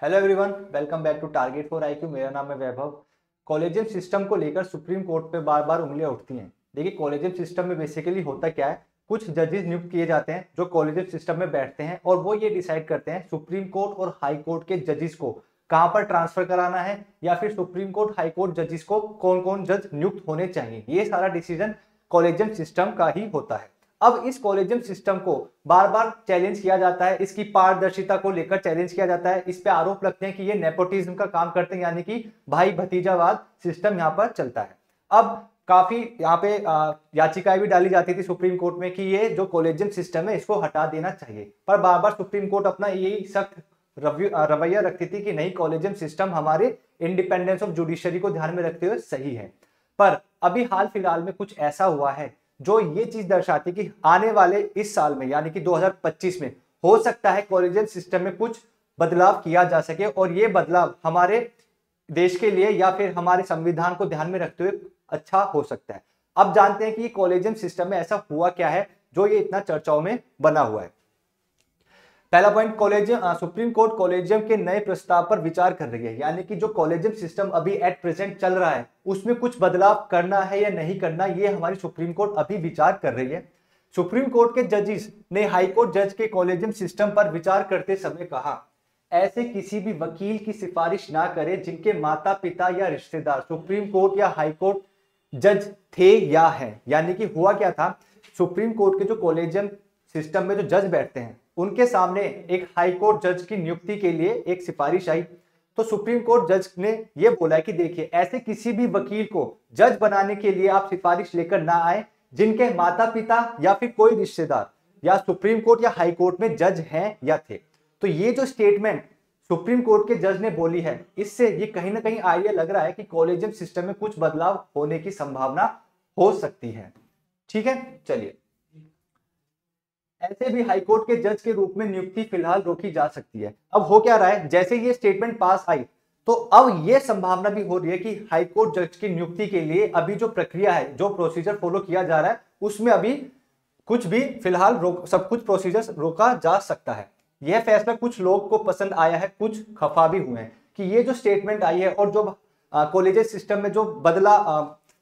Hello everyone, welcome back to target for IQ. मेरा नाम है वैभव। कॉलेजियम सिस्टम को लेकर सुप्रीम कोर्ट पे बार बार उंगलियां उठती हैं। देखिए, कॉलेजियम सिस्टम में बेसिकली होता क्या है, कुछ जजेस नियुक्त किए जाते हैं जो कॉलेजियम सिस्टम में बैठते हैं और वो ये डिसाइड करते हैं सुप्रीम कोर्ट और हाई कोर्ट के जजेस को कहाँ पर ट्रांसफर कराना है, या फिर सुप्रीम कोर्ट हाई कोर्ट जजेस को कौन कौन जज नियुक्त होने चाहिए। ये सारा डिसीजन कॉलेजियम सिस्टम का ही होता है। अब इस कॉलेजियम सिस्टम को बार बार चैलेंज किया जाता है, इसकी पारदर्शिता को लेकर चैलेंज किया जाता है। इस पे आरोप लगते हैं कि ये नेपोटिज्म का काम करते हैं, यानी कि भाई भतीजावाद सिस्टम यहाँ पर चलता है। अब काफी यहाँ पे याचिकाएं भी डाली जाती थी सुप्रीम कोर्ट में कि ये जो कॉलेजियम सिस्टम है इसको हटा देना चाहिए, पर बार बार सुप्रीम कोर्ट अपना यही सख्त रवैया रखती थी कि नहीं, कॉलेजियम सिस्टम हमारे इंडिपेंडेंस ऑफ जुडिशरी को ध्यान में रखते हुए सही है। पर अभी हाल फिलहाल में कुछ ऐसा हुआ है जो ये चीज दर्शाती कि आने वाले इस साल में यानी कि 2025 में हो सकता है कॉलेजियम सिस्टम में कुछ बदलाव किया जा सके, और ये बदलाव हमारे देश के लिए या फिर हमारे संविधान को ध्यान में रखते हुए अच्छा हो सकता है। अब जानते हैं कि कॉलेजियम सिस्टम में ऐसा हुआ क्या है जो ये इतना चर्चाओं में बना हुआ है। पहला point, collegium supreme court collegium के नए प्रस्ताव पर विचार कर रही है, यानी कि जो कॉलेजियम सिस्टम अभी एट प्रेजेंट चल रहा है उसमें कुछ बदलाव करना है या नहीं करना, ये हमारी सुप्रीम कोर्ट अभी विचार कर रही है। सुप्रीम कोर्ट के जजेस ने हाई कोर्ट जज के कॉलेजियम सिस्टम पर विचार करते समय कहा, ऐसे किसी भी वकील की सिफारिश ना करे जिनके माता पिता या रिश्तेदार सुप्रीम कोर्ट या हाई कोर्ट जज थे या है। यानी कि हुआ क्या था, सुप्रीम कोर्ट के जो कॉलेजियम सिस्टम में जो जज बैठते हैं उनके सामने एक हाई कोर्ट जज की नियुक्ति के लिए एक सिफारिश आई, तो सुप्रीम कोर्ट जज ने यह बोला कि देखिए, ऐसे किसी भी वकील को जज बनाने के लिए आप सिफारिश लेकर ना आए जिनके माता पिता या फिर कोई रिश्तेदार या सुप्रीम कोर्ट या हाई कोर्ट में जज हैं या थे। तो ये जो स्टेटमेंट सुप्रीम कोर्ट के जज ने बोली है, इससे ये कहीं ना कहीं आइडिया लग रहा है कि कॉलेजियम सिस्टम में कुछ बदलाव होने की संभावना हो सकती है। ठीक है, चलिए। ऐसे भी हाईकोर्ट के जज के रूप में नियुक्ति फिलहाल रोकी जा सकती है। अब हो क्या रहा है, जैसे ये स्टेटमेंट पास आई तो अब ये संभावना भी हो रही है कि हाईकोर्ट जज की नियुक्ति के लिए अभी जो प्रक्रिया है, जो प्रोसीजर फॉलो किया जा रहा है, उसमें अभी कुछ भी फिलहाल सब कुछ प्रोसीजर रोका जा सकता है। यह फैसला कुछ लोग को पसंद आया है, कुछ खफा भी हुए हैं कि ये जो स्टेटमेंट आई है और जो कॉलेज सिस्टम में जो बदला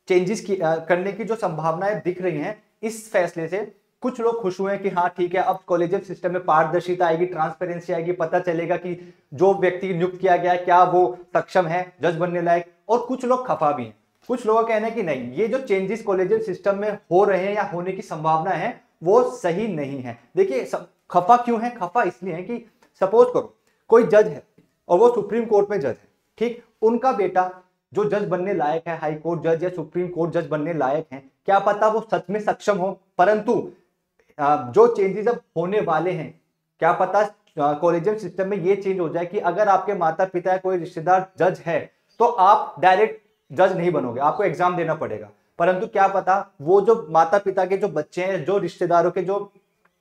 चेंजेस करने की जो संभावनाएं दिख रही हैं, इस फैसले से कुछ लोग खुश हुए हैं कि हाँ ठीक है, अब कॉलेजियम सिस्टम में पारदर्शिता आएगी, ट्रांसपेरेंसी आएगी, पता चलेगा कि जो व्यक्ति नियुक्त किया गया है क्या वो सक्षम है जज बनने लायक। और कुछ लोग खफा भी हैं, कुछ लोगों का कहना है कि नहीं, ये जो चेंजेस कॉलेजियम सिस्टम में हो रहे हैं या होने की संभावना है वो सही नहीं है। देखिए, खफा क्यों है, खफा इसलिए है कि सपोज करो कोई जज है और वो सुप्रीम कोर्ट में जज है, ठीक, उनका बेटा जो जज बनने लायक है, हाई कोर्ट जज या सुप्रीम कोर्ट जज बनने लायक है, क्या पता वो सच में सक्षम हो, परंतु जो चेंजेस अब होने वाले हैं, क्या पता कॉलेजियम सिस्टम में ये चेंज हो जाए कि अगर आपके माता पिता या कोई रिश्तेदार जज है तो आप डायरेक्ट जज नहीं बनोगे, आपको एग्जाम देना पड़ेगा। परंतु क्या पता वो जो माता पिता के जो बच्चे हैं, जो रिश्तेदारों के जो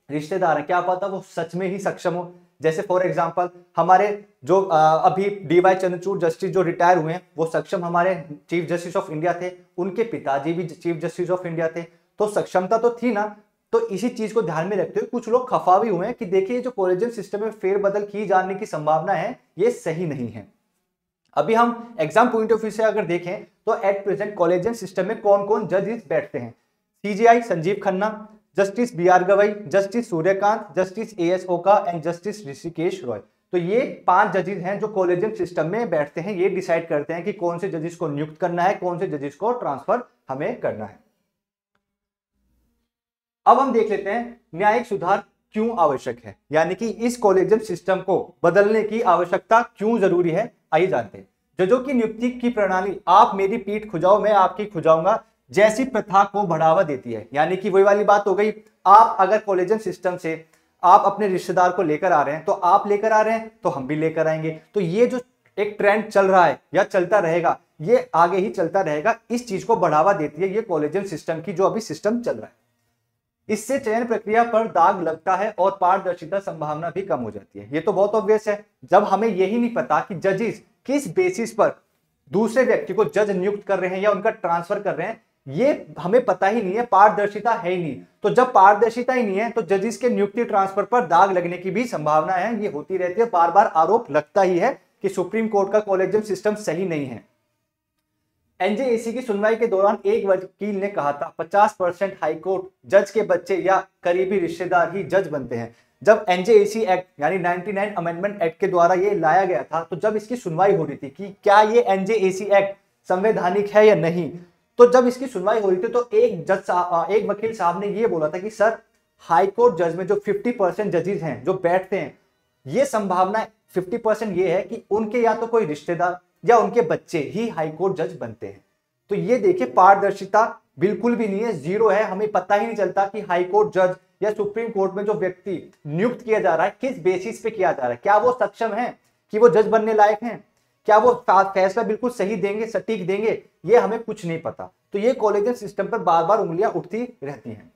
रिश्तेदार हैं, क्या पता वो सच में ही सक्षम हो। जैसे फॉर एग्जांपल हमारे जो अभी डीवाई चंद्रचूड़ जस्टिस जो रिटायर हुए हैं, वो सक्षम हमारे चीफ जस्टिस ऑफ इंडिया थे, उनके पिताजी भी चीफ जस्टिस ऑफ इंडिया थे, तो सक्षमता तो थी ना। तो इसी चीज को ध्यान में रखते हुए कुछ लोग खफा भी हुए हैं कि देखिए, जो कॉलेजियम सिस्टम में फेरबदल की जाने की संभावना है ये सही नहीं है। अभी हम एग्जाम पॉइंट ऑफ व्यू से अगर देखें तो एट प्रेजेंट कॉलेजियम सिस्टम में कौन कौन जजेस बैठते हैं, CJI Sanjiv Khanna, justice B R Gavai, justice Suryakant, justice A S Oka and justice Rishikesh Roy. तो ये 5 जजेस हैं जो कॉलेजियम सिस्टम में बैठते हैं, ये डिसाइड करते हैं कि कौन से जजेस को नियुक्त करना है, कौन से जजेस को ट्रांसफर हमें करना है। अब हम देख लेते हैं न्यायिक सुधार क्यों आवश्यक है, यानी कि इस कॉलेजियम सिस्टम को बदलने की आवश्यकता क्यों जरूरी है। आइए जानते हैं। जजों की नियुक्ति की प्रणाली आप मेरी पीठ खुजाओ मैं आपकी खुजाऊंगा जैसी प्रथा को बढ़ावा देती है। यानी कि वही वाली बात हो गई, आप अगर कॉलेजियम सिस्टम से आप अपने रिश्तेदार को लेकर आ रहे हैं तो आप लेकर आ रहे हैं तो हम भी लेकर आएंगे। तो ये जो एक ट्रेंड चल रहा है या चलता रहेगा, ये आगे ही चलता रहेगा, इस चीज को बढ़ावा देती है ये कॉलेजियम सिस्टम की जो अभी सिस्टम चल रहा है। इससे चयन प्रक्रिया पर दाग लगता है और पारदर्शिता संभावना भी कम हो जाती है। ये तो बहुत ऑब्वियस है, जब हमें यही नहीं पता कि जजेस किस बेसिस पर दूसरे व्यक्ति को जज नियुक्त कर रहे हैं या उनका ट्रांसफर कर रहे हैं, ये हमें पता ही नहीं है, पारदर्शिता है ही नहीं। तो जब पारदर्शिता ही नहीं है तो जजेस के नियुक्ति ट्रांसफर पर दाग लगने की भी संभावना है, ये होती रहती है, बार बार आरोप लगता ही है। कि सुप्रीम कोर्ट का कॉलेजियम सिस्टम सही नहीं है। एनजेएसी की सुनवाई के दौरान एक वकील ने कहा था 50% हाईकोर्ट जज के बच्चे या करीबी रिश्तेदार ही जज बनते हैं। जब एनजेएसी एक्ट यानी 99 अमेंडमेंट एक्ट के द्वारा ये लाया गया था, तो जब इसकी सुनवाई हो रही थी कि क्या ये एनजेएसी एक्ट संवैधानिक है या नहीं, तो जब इसकी सुनवाई हो रही थी तो एक वकील साहब ने ये बोला था कि सर, हाईकोर्ट जज में जो 50% जजेस हैं जो बैठते हैं, ये संभावना 50% ये है कि उनके या तो कोई रिश्तेदार या उनके बच्चे ही हाईकोर्ट जज बनते हैं। तो ये देखिए, पारदर्शिता बिल्कुल भी नहीं है, जीरो है। हमें पता ही नहीं चलता कि हाईकोर्ट जज या सुप्रीम कोर्ट में जो व्यक्ति नियुक्त किया जा रहा है किस बेसिस पे किया जा रहा है, क्या वो सक्षम है कि वो जज बनने लायक हैं, क्या वो फैसला बिल्कुल सही देंगे, सटीक देंगे, ये हमें कुछ नहीं पता। तो ये कॉलेजियम सिस्टम पर बार बार उंगलियां उठती रहती हैं।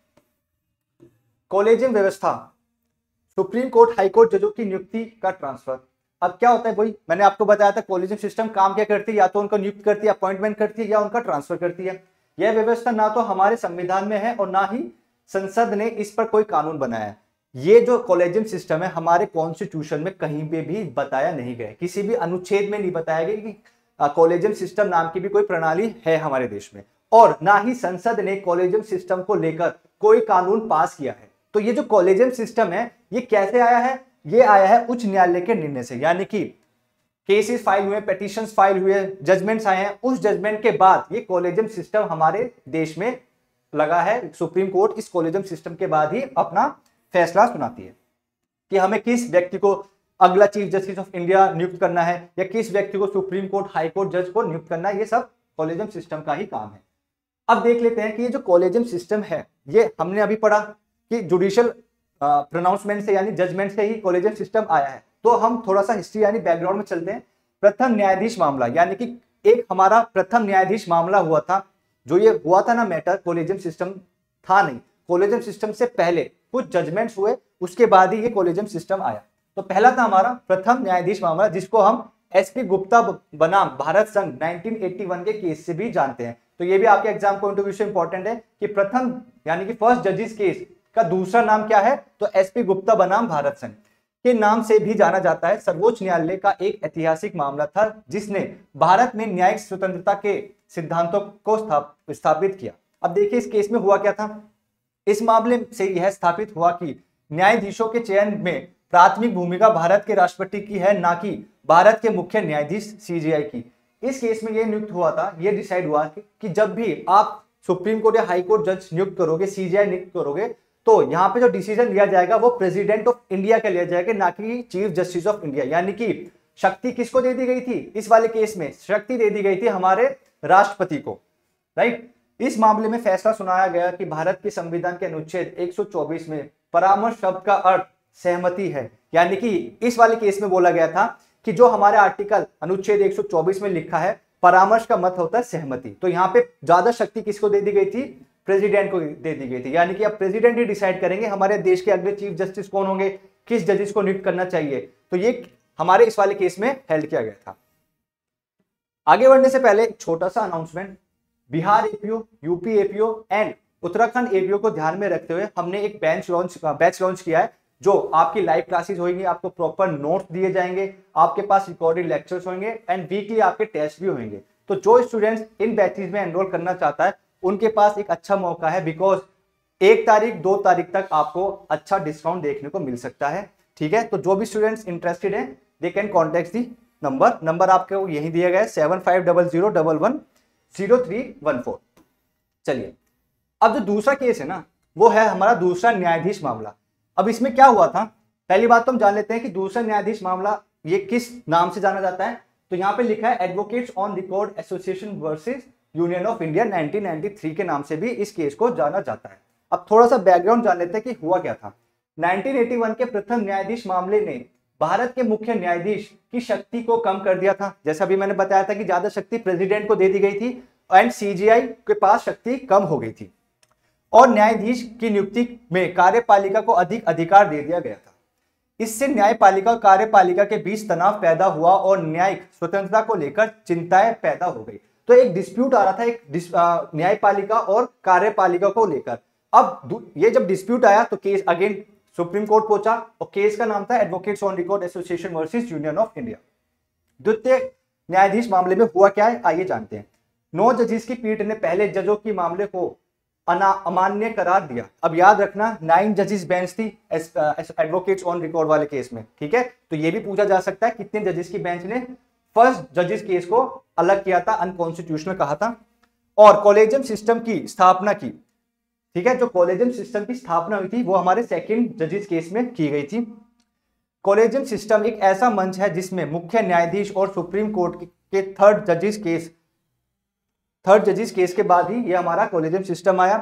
कॉलेजियम व्यवस्था, सुप्रीम कोर्ट हाईकोर्ट जजों की नियुक्ति का ट्रांसफर। अब क्या होता है, वही मैंने आपको बताया था, कॉलेजियम सिस्टम काम क्या करती है, या तो उनको नियुक्त करती है, अपॉइंटमेंट करती है, या उनका ट्रांसफर करती है। यह व्यवस्था ना तो हमारे संविधान में है और ना ही संसद ने इस पर कोई कानून बनाया है। ये जो कॉलेजियम सिस्टम है हमारे कॉन्स्टिट्यूशन में कहीं पे भी बताया नहीं गया, किसी भी अनुच्छेद में नहीं बताया गया कि कॉलेजियम सिस्टम नाम की भी कोई प्रणाली है हमारे देश में, और ना ही संसद ने कॉलेजियम सिस्टम को लेकर कोई कानून पास किया है। तो ये जो कॉलेजियम सिस्टम है ये कैसे आया है, ये आया है उच्च न्यायालय के निर्णय से, यानी कि केसेस फाइल हुए, पेटिशंस फाइल हुए, जजमेंट्स आए हैं, उस जजमेंट के बाद ये कॉलेजियम सिस्टम हमारे देश में लगा है। सुप्रीम कोर्ट इस कॉलेजियम सिस्टम के बाद ही अपना फैसला सुनाती है कि हमें किस व्यक्ति को अगला चीफ जस्टिस ऑफ इंडिया नियुक्त करना है या किस व्यक्ति को सुप्रीम कोर्ट हाई कोर्ट जज को नियुक्त करना है, ये सब कॉलेजियम सिस्टम का ही काम है। अब देख लेते हैं कि ये जो कॉलेजियम सिस्टम है, ये हमने अभी पढ़ा कि जुडिशियल प्रोनाउंसमेंट से यानी जजमेंट से ही कॉलेजियम सिस्टम आया है। तो हम थोड़ा सा हिस्ट्री यानी बैकग्राउंड में चलते हैं। प्रथम न्यायाधीश मामला, यानी कि एक हमारा प्रथम न्यायाधीश मामला हुआ था, जो ये हुआ था ना मैटर, कॉलेजियम सिस्टम था नहीं, कॉलेजियम सिस्टम से पहले कुछ जजमेंट्स हुए, उसके बाद ही ये कॉलेजियम सिस्टम आया। तो पहला था हमारा प्रथम न्यायाधीश मामला, जिसको हम एसपी गुप्ता बनाम भारत संघ 1981 के केस से भी जानते हैं। तो ये भी आपके एग्जाम पॉइंट ऑफ व्यू से इंपॉर्टेंट है कि प्रथम यानी कि फर्स्ट जजिस केस का दूसरा नाम क्या है, तो एसपी गुप्ता बनाम भारत संघ के नाम से भी जाना जाता है। सर्वोच्च न्यायालय का एक ऐतिहासिक मामला था जिसने भारत में न्यायिक स्वतंत्रता के सिद्धांतों को स्थापित किया। अब देखिए इस केस में हुआ क्या था। इस मामले से यह स्थापित हुआ कि न्यायाधीशों के चयन में प्राथमिक भूमिका भारत के राष्ट्रपति की है, ना कि भारत के मुख्य न्यायाधीश सीजेआई की। इस केस में यह नियुक्त हुआ था, यह डिसाइड हुआ कि जब भी आप सुप्रीम कोर्ट या हाई कोर्ट जज नियुक्त करोगे, सीजेआई नियुक्त करोगे, तो यहाँ पे जो डिसीजन लिया जाएगा वो प्रेसिडेंट ऑफ इंडिया का लिया जाएगा, ना कि चीफ जस्टिस ऑफ इंडिया। यानी कि शक्ति किसको दे दी गई थी, इस वाले केस में शक्ति दे दी गई थी हमारे राष्ट्रपति को, राइट। इस मामले में फैसला सुनाया गया कि भारत के संविधान के अनुच्छेद 124 में परामर्श शब्द का अर्थ सहमति है। यानी कि इस वाले केस में बोला गया था कि जो हमारे आर्टिकल अनुच्छेद 124 में लिखा है, परामर्श का मत होता है सहमति। तो यहाँ पे ज्यादा शक्ति किसको दे दी गई थी, प्रेसिडेंट को दे दी गई थी। यानी कि अब प्रेसिडेंट ही डिसाइड करेंगे हमारे देश के अगले चीफ जस्टिस कौन होंगे, किस जजिस को नियुक्त करना चाहिए। तो ये हमारे इस वाले केस में हेल्ड किया गया था। आगे बढ़ने से पहले एक छोटा सा announcement, Bihar APO, UP APO and Uttarakhand APO को ध्यान में रखते हुए हमने एक बैच लॉन्च किया है, जो आपकी लाइव क्लासेस होंगी, आपको प्रॉपर नोट्स दिए जाएंगे, आपके पास रिकॉर्डेड लेक्चर्स होंगे एंड वीकली आपके टेस्ट भी होंगे। तो जो स्टूडेंट्स इन बैचेस में एनरोल करना चाहता है उनके पास एक अच्छा मौका है, बिकॉज 1 तारीख 2 तारीख तक आपको अच्छा डिस्काउंट देखने को मिल सकता है। ठीक है, तो जो भी स्टूडेंट्स इंटरेस्टेड हैं they can contact the number आपको यही दिया गया है 7500110314। चलिए, अब जो दूसरा केस है ना, वो है हमारा दूसरा न्यायाधीश मामला। अब इसमें क्या हुआ था, पहली बात तो हम जान लेते हैं कि दूसरा न्यायाधीश मामला ये किस नाम से जाना जाता है। तो यहाँ पे लिखा है advocates on record association versus union of India 1993 के नाम से भी इस केस को जाना जाता है। अब थोड़ा सा बैकग्राउंड जान लेते हैं कि हुआ क्या था। 1981 के प्रथम न्यायाधीश मामले ने भारत के मुख्य न्यायाधीश की शक्ति को कम कर दिया था। जैसा अभी मैंने बताया था कि ज्यादा शक्ति प्रेसिडेंट को दे दी गई थी एंड सीजीआई के पास शक्ति कम हो गई थी, और न्यायाधीश की नियुक्ति में कार्यपालिका को अधिक अधिकार दे दिया गया था। इससे न्यायपालिका और कार्यपालिका के बीच तनाव पैदा हुआ और न्यायिक स्वतंत्रता को लेकर चिंताएं पैदा हो गई। तो एक डिस्प्यूट आ रहा था एक न्यायपालिका और कार्यपालिका को लेकर। अब ये जब डिस्प्यूट आया तो केस अगेन सुप्रीम कोर्ट पहुंचा और केस का नाम था advocates on record association versus union of India. द्वितीय न्यायाधीश मामले में हुआ क्या है, आइए जानते हैं। 9 जजेस की पीठ ने पहले जजों की मामले को अमान्य करार दिया। अब याद रखना 9 जजेस बेंच थी एडवोकेट्स ऑन रिकॉर्ड वाले केस में, ठीक है। तो ये भी पूछा जा सकता है कितने जजेस की बेंच ने फर्स्ट जजेस केस को अलग किया था, अनकॉन्स्टिट्यूशनल कहा था। और कॉलेजियम सिस्टम की स्थापना की, ठीक है, जो कॉलेजियम सिस्टम की स्थापना हुई थी वो हमारे सेकंड जजेस केस में की गई थी। कॉलेजियम सिस्टम एक ऐसा मंच है जिसमें मुख्य न्यायाधीश और सुप्रीम कोर्ट के थर्ड जजेस केस के बाद ही ये हमारा कॉलेजियम सिस्टम आया।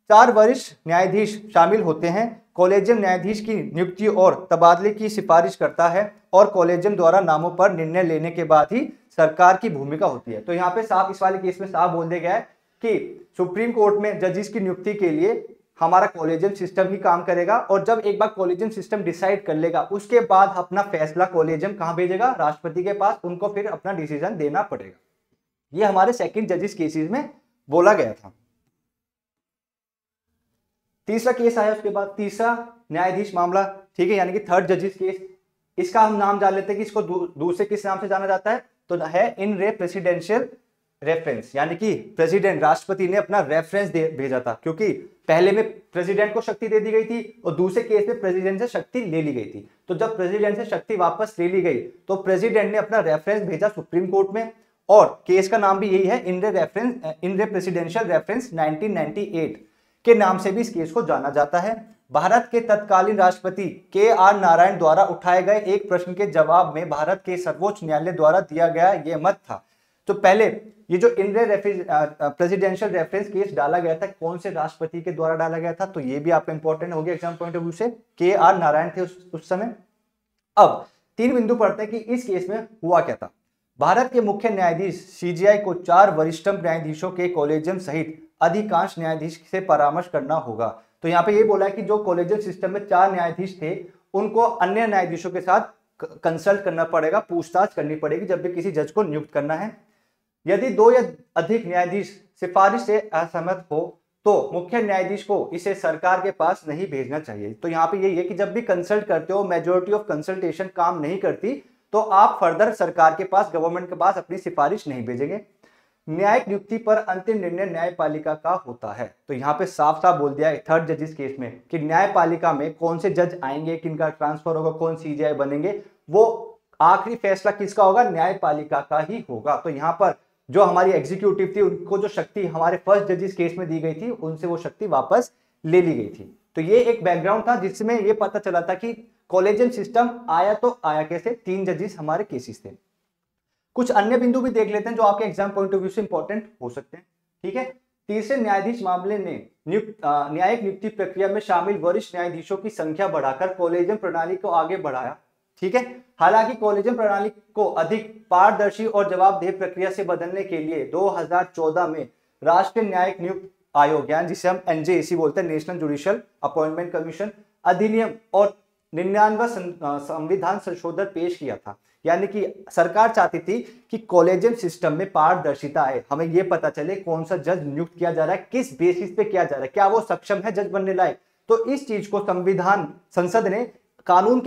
4 वरिष्ठ न्यायाधीश शामिल होते हैं। कॉलेजियम न्यायाधीश की नियुक्ति और तबादले की सिफारिश करता है और कॉलेजियम द्वारा नामों पर निर्णय लेने के बाद ही सरकार की भूमिका होती है। तो यहाँ पे साफ, इस वाले केस में साफ बोल दिया गया है कि सुप्रीम कोर्ट में जजेस की नियुक्ति के लिए हमारा कॉलेजियम सिस्टम ही काम करेगा, और जब एक बार कॉलेजियम सिस्टम डिसाइड कर लेगा उसके बाद अपना फैसला कॉलेजियम कहां भेजेगा, राष्ट्रपति के पास, उनको फिर अपना डिसीजन देना पड़ेगा। ये हमारे सेकंड जजेस केसेस में बोला गया था। तीसरा केस आया उसके बाद, तीसरा न्यायाधीश मामला, ठीक है, यानी कि थर्ड जजेस केस। इसका हम नाम जान लेते हैं कि इसको दूसरे किस नाम से जाना जाता है, तो है इन रे प्रेसिडेंशियल रेफरेंस, यानी कि प्रेसिडेंट, राष्ट्रपति ने अपना रेफरेंस भेजा था, क्योंकि पहले में प्रेसिडेंट को शक्ति दे दी गई थी और दूसरे केस में प्रेसिडेंट से शक्ति ले ली गई थी। तो जब प्रेसिडेंट से शक्ति वापस ले ली गई तो प्रेसिडेंट ने अपना रेफरेंस भेजा सुप्रीम कोर्ट में, और केस का नाम भी यही है, इन रे प्रेसिडेंशियल रेफरेंस 1998 के नाम से भी इस केस को जाना जाता है। भारत के तत्कालीन राष्ट्रपति KR नारायण द्वारा उठाए गए एक प्रश्न के जवाब में भारत के सर्वोच्च न्यायालय द्वारा दिया गया यह मत था। तो पहले ये जो इन रे प्रेसिडेंशियल रेफरेंस केस डाला गया था, कौन से राष्ट्रपति के द्वारा डाला गया था, तो ये भी आपका इंपॉर्टेंट हो गया एग्जाम पॉइंट ऑफ व्यू से, KR नारायण थे उस समय। अब 3 बिंदु पढ़ते हैं कि इस केस में हुआ क्या था। भारत के मुख्य न्यायाधीश CJI को 4 वरिष्ठतम न्यायाधीशों के कॉलेजियम सहित अधिकांश न्यायाधीश से परामर्श करना होगा। तो यहाँ पे ये बोला है कि जो कॉलेजियम सिस्टम में 4 न्यायाधीश थे उनको अन्य न्यायाधीशों के साथ कंसल्ट करना पड़ेगा, पूछताछ करनी पड़ेगी जब भी किसी जज को नियुक्त करना है। यदि 2 या अधिक न्यायाधीश सिफारिश से असहमत हो तो मुख्य न्यायाधीश को इसे सरकार के पास नहीं भेजना चाहिए। तो यहाँ पे यही है कि जब भी कंसल्ट करते हो, मेजोरिटी ऑफ कंसल्टेशन काम नहीं करती, तो आप फर्दर सरकार के पास, गवर्नमेंट के पास अपनी सिफारिश नहीं भेजेंगे। न्यायिक नियुक्ति पर अंतिम निर्णय न्यायपालिका का होता है। तो यहाँ पे साफ साफ बोल दिया है थर्ड जजेस केस में कि न्यायपालिका में कौन से जज आएंगे, किनका ट्रांसफर होगा, कौन CJI बनेंगे, वो आखिरी फैसला किसका होगा, न्यायपालिका का ही होगा। तो यहाँ पर जो हमारी एग्जीक्यूटिव थी उनको जो शक्ति हमारे फर्स्ट जजेस केस में दी गई थी, उनसे वो शक्ति वापस ले ली गई थी। तो ये एक बैकग्राउंड था जिसमें ये पता चला था कि कॉलेजियम सिस्टम आया तो आया कैसे, 3 जजेस हमारे केसेस थे। कुछ अन्य बिंदु भी देख लेते हैं जो आपके एग्जाम पॉइंट ऑफ व्यू से इंपॉर्टेंट हो सकते हैं, ठीक है। तीसरे न्यायाधीश मामले ने न्यायिक नियुक्ति प्रक्रिया में शामिल वरिष्ठ न्यायाधीशों की संख्या बढ़ाकर कॉलेजियम प्रणाली को आगे बढ़ाया, ठीक है। हालांकि कॉलेजियम प्रणाली को अधिक पारदर्शी और जवाबदेह प्रक्रिया से बदलने के लिए 2014 में राष्ट्रीय न्यायिक नियुक्त आयोग, यानी जिसे हम NJAC बोलते हैं, नेशनल जुडिशियल अपॉइंटमेंट कमीशन अधिनियम और 99 संविधान संशोधन पेश किया था। यानी कि सरकार चाहती थी कि कॉलेजियम सिस्टम में पारदर्शिता आए, हमें यह पता चले कौन सा जज नियुक्त किया जा रहा है, किस बेसिस पे किया जा रहा है, क्या वो सक्षम है जज बनने लायक। तो इस चीज को संसद ने कानून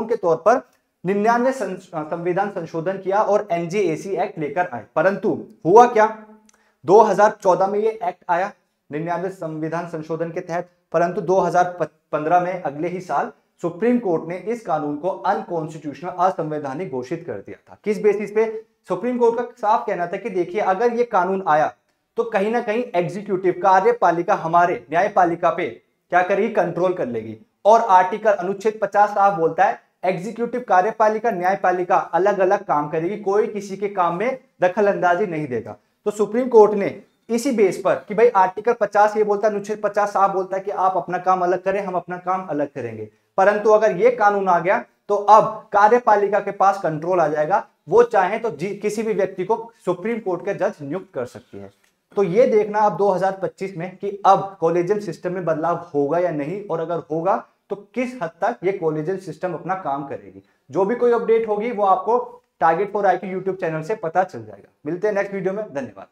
के तौर पर 99 संविधान संशोधन किया और NJAC एक्ट लेकर आए। परंतु हुआ क्या, 2014 में ये एक्ट आया 99 संविधान संशोधन के तहत, परंतु 2015 में अगले ही साल सुप्रीम कोर्ट ने इस कानून को अनकॉन्स्टिट्यूशनल, असंवैधानिक घोषित कर दिया था। किस बेसिस पे, सुप्रीम कोर्ट का साफ कहना था कि देखिए अगर ये कानून आया तो कहीं ना कहीं एग्जीक्यूटिव कार्यपालिका हमारे न्यायपालिका पे क्या करेगी, कंट्रोल कर लेगी। और आर्टिकल अनुच्छेद 50 साफ बोलता है एग्जीक्यूटिव, कार्यपालिका, न्यायपालिका अलग अलग काम करेगी, कोई किसी के काम में दखल अंदाजी नहीं देगा। तो सुप्रीम कोर्ट ने इसी बेस पर कि भाई आर्टिकल 50 ये बोलता है, अनुच्छेद 50 साफ बोलता है कि आप अपना काम अलग करें, हम अपना काम अलग करेंगे। परंतु अगर ये कानून आ गया तो अब कार्यपालिका के पास कंट्रोल आ जाएगा, वो चाहे तो किसी भी व्यक्ति को सुप्रीम कोर्ट के जज नियुक्त कर सकती है। तो ये देखना अब 2025 में कि अब कॉलेजियम सिस्टम में बदलाव होगा या नहीं, और अगर होगा तो किस हद तक ये कॉलेजियम सिस्टम अपना काम करेगी। जो भी कोई अपडेट होगी वो आपको target for IQ YouTube channel से पता चल जाएगा। मिलते हैं नेक्स्ट वीडियो में, धन्यवाद।